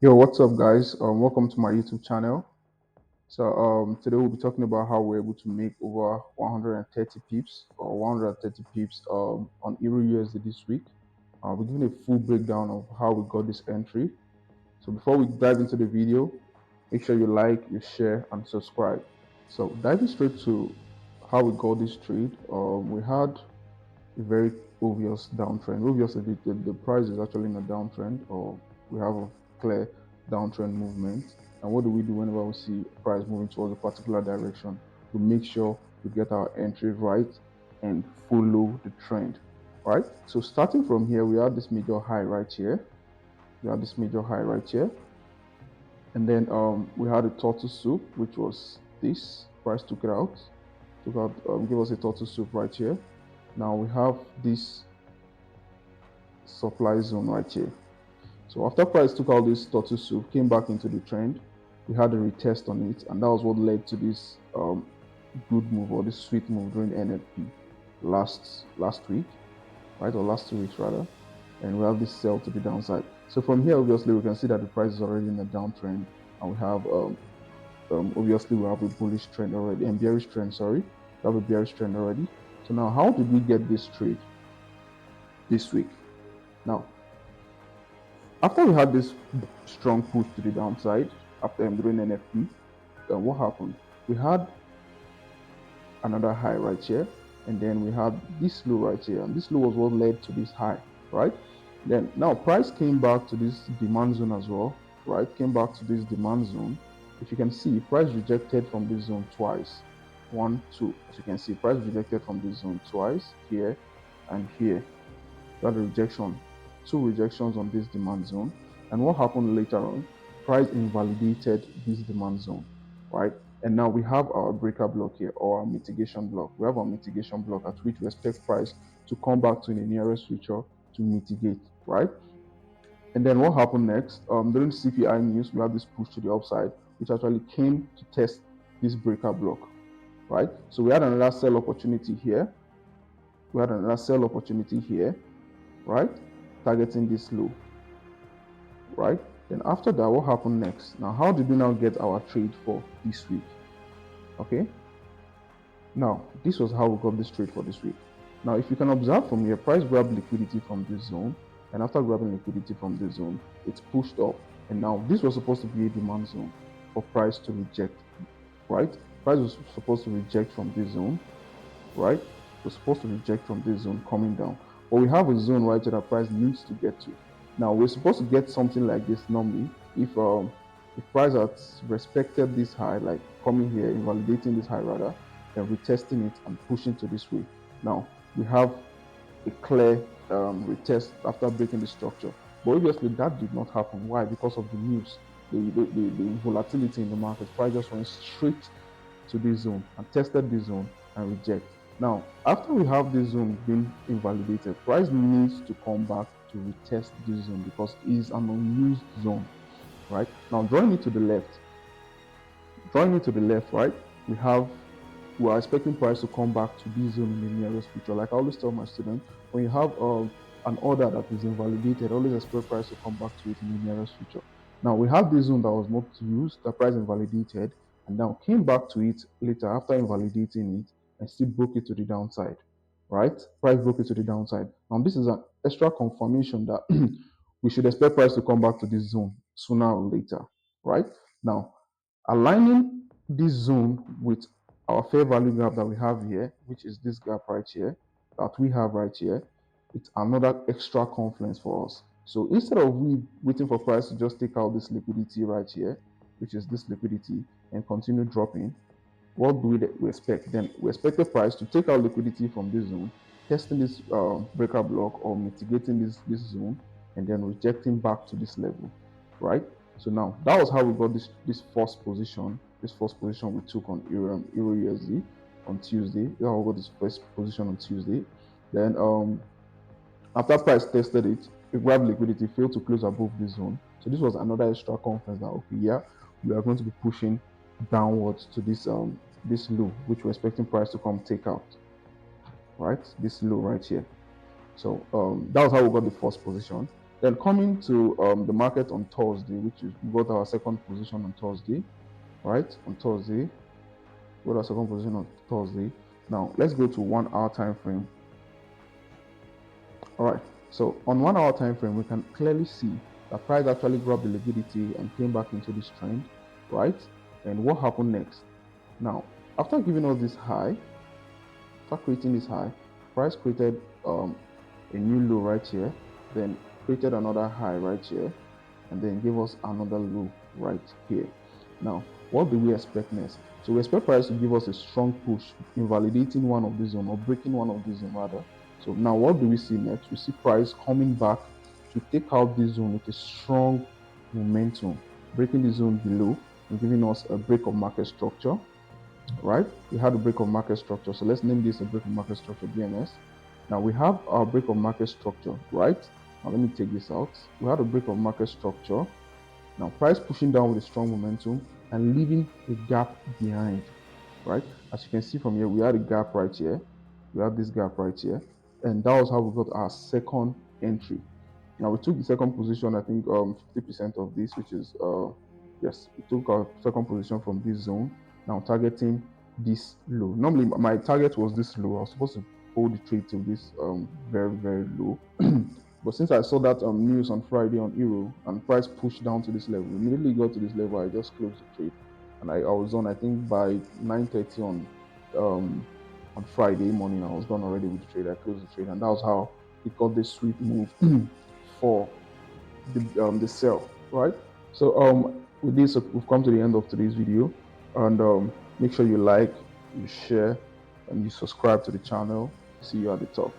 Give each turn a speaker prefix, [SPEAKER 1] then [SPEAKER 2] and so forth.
[SPEAKER 1] Yo, what's up, guys? Welcome to my YouTube channel. Today we'll be talking about how we're able to make over 130 pips or 130 pips on Eurusd this week. We're giving a full breakdown of how we got this entry. So before we dive into the video, make sure you like, you share, and subscribe. So diving straight to how we got this trade, we had a very obvious downtrend. Obviously, the price is actually in a downtrend, or we have a clear downtrend movement. And what do we do whenever we see price moving towards a particular direction? We make sure we get our entry right and follow the trend, right? So starting from here, we have this major high right here. We have this major high right here. And then we had a turtle soup, which was this. Price give us a turtle soup right here. Now we have this supply zone right here. So after price took out this turtle soup, came back into the trend, we had a retest on it, and that was what led to this good move, or this sweet move during NFP last week, right, or last 2 weeks rather. And we have this sell to the downside. So from here, obviously, we can see that the price is already in a downtrend, and we have obviously we have a bullish trend already, and bearish trend. Sorry, we have a bearish trend already. So now, how did we get this trade this week? Now, after we had this strong push to the downside after during NFP, then what happened? We had another high right here, and then we had this low right here, and this low was what led to this high, right? Then now price came back to this demand zone as well, right? Came back to this demand zone. If you can see, price rejected from this zone twice. 1, 2. As you can see, price rejected from this zone twice, here and here. That rejection, 2 rejections on this demand zone. And what happened later on? Price invalidated this demand zone, right? And now we have our breaker block here, or our mitigation block. We have our mitigation block at which we expect price to come back to the nearest future to mitigate, right? And then what happened next? During CPI news, we have this push to the upside, which actually came to test this breaker block, right? So we had another sell opportunity here. We had another sell opportunity here, right? Targeting this low, right? Then after that, what happened next? Now, how did we now get our trade for this week? Okay. Now, this was how we got this trade for this week. Now, if you can observe from here, price grabbed liquidity from this zone, and after grabbing liquidity from this zone, it's pushed up. And now this was supposed to be a demand zone for price to reject, right? Price was supposed to reject from this zone, right? We're supposed to reject from this zone coming down. But we have a zone right here that price needs to get to. Now we're supposed to get something like this normally if price has respected this high, like coming here, invalidating this high rather, then retesting it and pushing to this way. Now we have a clear retest after breaking the structure. But obviously that did not happen. Why? Because of the news, the volatility in the market. Price just went straight to this zone and tested this zone and reject. Now, after we have this zone being invalidated, price needs to come back to retest this zone because it is an unused zone, right? Now, drawing it to the left, right, we are expecting price to come back to this zone in the nearest future. Like I always tell my students, when you have an order that is invalidated, always expect price to come back to it in the nearest future. Now we have this zone that was not used, the price invalidated, and now came back to it later after invalidating it and still broke it to the downside, right? Price broke it to the downside. Now this is an extra confirmation that we should expect price to come back to this zone sooner or later, right? Now, aligning this zone with our fair value gap that we have here, which is this gap right here, that we have right here, it's another extra confluence for us. So instead of we waiting for price to just take out this liquidity right here, which is this liquidity, and continue dropping, what do we expect? Then we expect the price to take out liquidity from this zone, testing this breaker block or mitigating this zone, and then rejecting back to this level, right? So now that was how we got this first position. This first position we took on Euro USD on Tuesday. That's how we got this first position on Tuesday. Then after price tested it, it grabbed liquidity, failed to close above this zone. So this was another extra confidence that okay, yeah, we are going to be pushing downwards to this low, which we're expecting price to come take out, right? This low right here. So that was how we got the first position. Then coming to the market on Thursday, which is we got our second position on Thursday, right? On Thursday, we got our second position on Thursday. Now let's go to 1 hour time frame. All right. So on 1 hour time frame, we can clearly see that price actually grabbed the liquidity and came back into this trend, right? And what happened next? Now, after giving us this high, after creating this high, price created a new low right here, then created another high right here, and then gave us another low right here. Now, what do we expect next? So we expect price to give us a strong push, invalidating one of these zone or breaking one of these zone rather. So now what do we see next? We see price coming back to take out this zone with a strong momentum, breaking the zone below and giving us a break of market structure. Right? We had a break of market structure. So let's name this a break of market structure, BMS. Now we have our break of market structure, right? Now let me take this out. We had a break of market structure. Now price pushing down with a strong momentum and leaving a gap behind, right? As you can see from here, we had a gap right here. We have this gap right here. And that was how we got our second entry. Now we took the second position, I think 50% of this, which is yes, we took our second position from this zone. Now targeting this low. Normally my target was this low. I was supposed to hold the trade to this very, very low. But since I saw that news on Friday on Euro and price pushed down to this level, immediately got to this level, I just closed the trade. And I was on, I think by 9:30 on Friday morning, I was done already with the trade. I closed the trade, and that was how it got this sweet move for the sell, right? So with this, we've come to the end of today's video, and make sure you like, you share, and you subscribe to the channel. See you at the top.